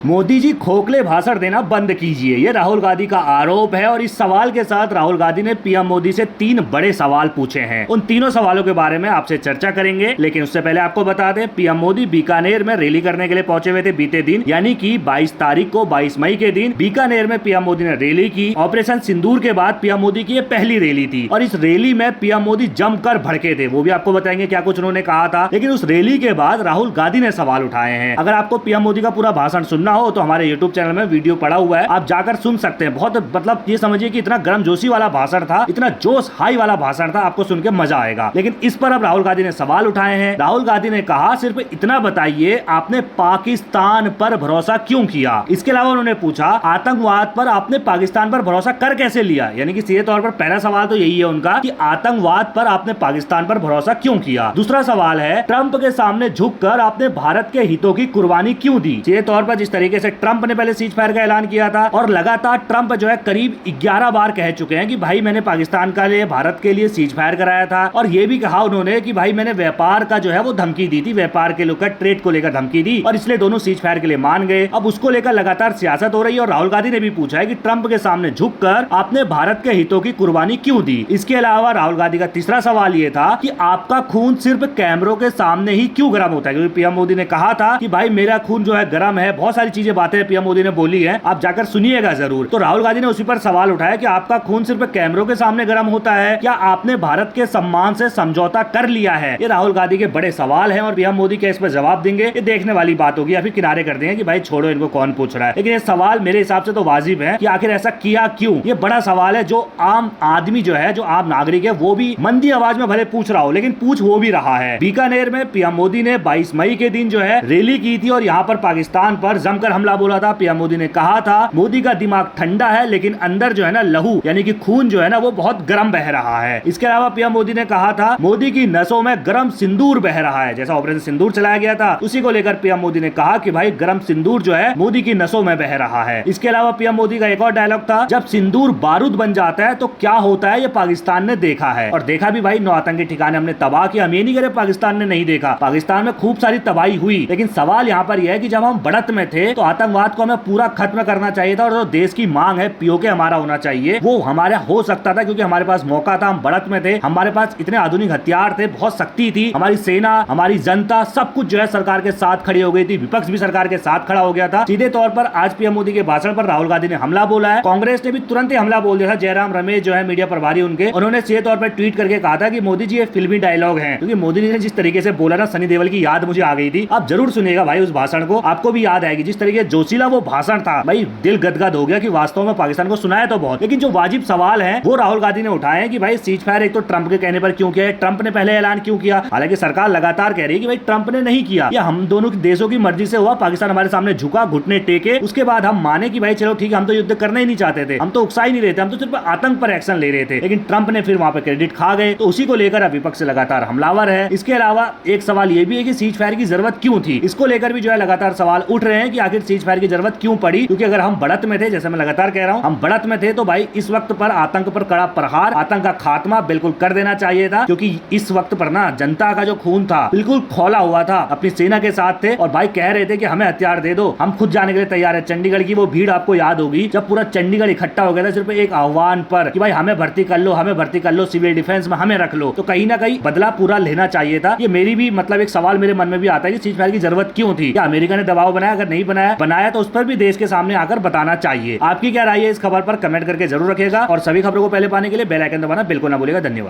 मोदी जी खोखले भाषण देना बंद कीजिए, ये राहुल गांधी का आरोप है। और इस सवाल के साथ राहुल गांधी ने पीएम मोदी से 3 बड़े सवाल पूछे हैं। उन तीनों सवालों के बारे में आपसे चर्चा करेंगे, लेकिन उससे पहले आपको बता दें, पीएम मोदी बीकानेर में रैली करने के लिए पहुंचे हुए थे बीते दिन, यानी कि 22 तारीख को 22 मई के दिन बीकानेर में पीएम मोदी ने रैली की। ऑपरेशन सिंदूर के बाद पीएम मोदी की ये पहली रैली थी और इस रैली में पीएम मोदी जमकर भड़के थे। वो भी आपको बताएंगे क्या कुछ उन्होंने कहा था। लेकिन उस रैली के बाद राहुल गांधी ने सवाल उठाए हैं। अगर आपको पीएम मोदी का पूरा भाषण सुनना हो तो हमारे यूट्यूब चैनल में वीडियो पड़ा हुआ है, आप जाकर सुन सकते हैं। बहुत मतलब ये समझिए कि इतना गर्मजोशी वाला भाषण था, इतना जोश हाई वाला भाषण था, आपको सुन के मजा आएगा। लेकिन इस पर अब राहुल गांधी ने सवाल उठाए हैं। राहुल गांधी ने कहा, सिर्फ इतना बताइए आपने पाकिस्तान पर भरोसा क्यों किया। इसके अलावा उन्होंने पूछा, आतंकवाद पर आपने पाकिस्तान पर भरोसा कर कैसे लिया। यानी कि सीधे तौर पर पहला सवाल तो यही है उनका कि आतंकवाद पर आपने पाकिस्तान पर भरोसा क्यों किया। दूसरा सवाल है, ट्रंप के सामने झुककर आपने भारत के हितों की कुर्बानी क्यों दी। सीधे तौर पर जिस तरीके से ट्रंप ने पहले सीज फायर का ऐलान किया था और लगातार ट्रंप जो है करीब 11 बार कह चुके हैं कि भाई मैंने पाकिस्तान का लिए भारत के लिए सीज फायर कराया था। और ये भी कहा उन्होंने कि भाई मैंने व्यापार का जो है वो धमकी दी थी, व्यापार के लेकर ट्रेड को लेकर धमकी दी और इसलिए दोनों सीज फायर के लिए मान गए। अब उसको लेकर लगातार सियासत हो रही है और राहुल गांधी ने भी पूछा है कि ट्रंप के सामने झुककर आपने भारत के हितों की कुर्बानी क्यों दी। इसके अलावा राहुल गांधी का तीसरा सवाल ये था कि आपका खून सिर्फ कैमरों के सामने ही क्यों गर्म होता है। क्योंकि पीएम मोदी ने कहा था कि भाई मेरा खून जो है गर्म है। बहुत सारी चीजें बातें पीएम मोदी ने बोली है, आप जाकर सुनिएगा जरूर। तो राहुल गांधी ने उसी पर सवाल उठाया कि आपका खून सिर्फ कैमरों के सामने गर्म होता है, क्या आपने भारत के सम्मान से समझौता कर लिया है। ये राहुल गांधी के बड़े सवाल हैं और पीएम मोदी के इस पर जवाब देंगे, ये देखने वाली बात होगी या फिर किनारे कर देंगे कि भाई छोड़ो इनको कौन पूछ रहा है। लेकिन ये सवाल मेरे हिसाब से तो वाजिब है कि आखिर ऐसा किया क्यों। ये बड़ा सवाल है जो आम आदमी जो है, जो आम नागरिक है, वो भी मंदी आवाज में भले पूछ रहा हो, लेकिन पूछ वो भी रहा है। बीकानेर में पीएम मोदी ने 22 मई के दिन जो है रैली की थी और यहाँ पर पाकिस्तान पर जमकर हमला बोला था। पीएम मोदी ने कहा था मोदी का दिमाग ठंडा है लेकिन अंदर जो है ना लहू यानी कि खून जो है ना वो बहुत गर्म बह रहा है। इसके अलावा पीएम मोदी ने कहा था मोदी की नसों में गर्म सिंदूर बह रहा है। जैसा ऑपरेशन सिंदूर चलाया गया था उसी को लेकर पीएम मोदी ने कहा कि भाई गर्म सिंदूर जो है मोदी की नसों में बह रहा है। इसके अलावा पीएम मोदी का एक और डायलॉग था, जब सिंदूर बारूद बन जाता है तो क्या होता है ये पाकिस्तान ने देखा है। और देखा भी भाई, 9 आतंकी ठिकाने हमने तबाह किया। हम ये नहीं करे पाकिस्तान ने नहीं देखा, पाकिस्तान में खूब सारी तबाही हुई। लेकिन सवाल यहाँ पर यह है कि जब हम बढ़त में थे तो आतंकवाद को हमें पूरा खत्म करना चाहिए था और जो देश की मांग है पीओके हमारा होना चाहिए वो हमारा हो सकता था, क्योंकि हमारे पास मौका था, हम बढ़त में थे, हमारे पास इतने आधुनिक हथियार थे, बहुत शक्ति थी, हमारी सेना, हमारी जनता सब कुछ जो है सरकार के साथ खड़ी हो गई थी, विपक्ष भी सरकार के साथ खड़ा हो गया था। सीधे तौर पर आज पीएम मोदी के भाषण पर राहुल गांधी ने हमला बोला है। कांग्रेस ने भी तुरंत ही हमला बोल दिया था। जयराम रमेश जो है मीडिया प्रभारी उन्होंने सीधे तौर पर ट्वीट करके कहा था कि मोदी जी ये फिल्मी डायलॉग है, क्योंकि मोदी ने जिस तरीके से बोला ना, सनी देओल की याद मुझे आ गई थी। आप जरूर सुनिएगा भाई उस भाषण को, आपको भी याद आएगी। जिस तरीके जोशीला वो भाषण था भाई, दिल गदगद हो गया कि वास्तव में पाकिस्तान को सुनाया तो बहुत, लेकिन जो वाजिब सवाल है वो राहुल गांधी ने उठाए हैं कि भाई सीज फायर एक तो ट्रंप के कहने पर क्यों किया है, ट्रंप ने पहले ऐलान क्यों किया। हालांकि सरकार लगातार कह रही है कि भाई ट्रंप ने नहीं किया, ये हम दोनों देशों की मर्जी से हुआ। पाकिस्तान हमारे सामने झुका, घुटने टेके, उसके बाद हम माने कि भाई चलो ठीक है, हम तो युद्ध करना ही नहीं चाहते थे, हम तो उकसा ही नहीं रहे थे, हम तो सिर्फ आतंक पर एक्शन ले रहे थे। लेकिन ट्रंप ने फिर वहां पर क्रेडिट खा गए, तो उसी को लेकर अब विपक्ष लगातार हमलावर है। इसके अलावा एक सवाल ये भी है कि सीज फायर की जरूरत क्यों थी। इसको लेकर भी जो है लगातार सवाल उठ रहे हैं कि आखिर सीज फायर की जरूरत क्यों पड़ी। क्योंकि अगर हम बढ़त में थे, जैसे मैं लगातार कह रहा हूं, हम बढ़त में थे, तो भाई इस वक्त पर आतंक पर कड़ा प्रहार, आतंक का खात्मा बिल्कुल कर देना चाहिए था। क्योंकि इस वक्त पर ना जनता का जो खून था बिल्कुल खौला हुआ था, अपनी सेना के साथ थे और भाई कह रहे थे कि हमें हथियार दे दो, हम खुद जाने के लिए तैयार है। चंडीगढ़ की वो भीड़ आपको याद होगी, जब पूरा चंडीगढ़ इकट्ठा हो गया था सिर्फ एक आह्वान पर कि भाई हमें भर्ती कर लो, हमें भर्ती कर लो, सिविल डिफेंस में हमें रख लो। तो कहीं ना कहीं बदला पूरा लेना चाहिए था। ये मेरी भी मतलब एक सवाल मेरे मन में भी आता है कि सीज फायर की जरूरत क्यों थी। क्या अमेरिका ने दबाव बनाया? अगर नहीं बनाया तो उस पर भी देश के सामने आकर बताना चाहिए। आपकी क्या राय है इस खबर पर? कमेंट करके जरूर रखिएगा और सभी खबरों को पहले पाने के लिए बेल आइकन दबाना बिल्कुल ना भूलिएगा। धन्यवाद।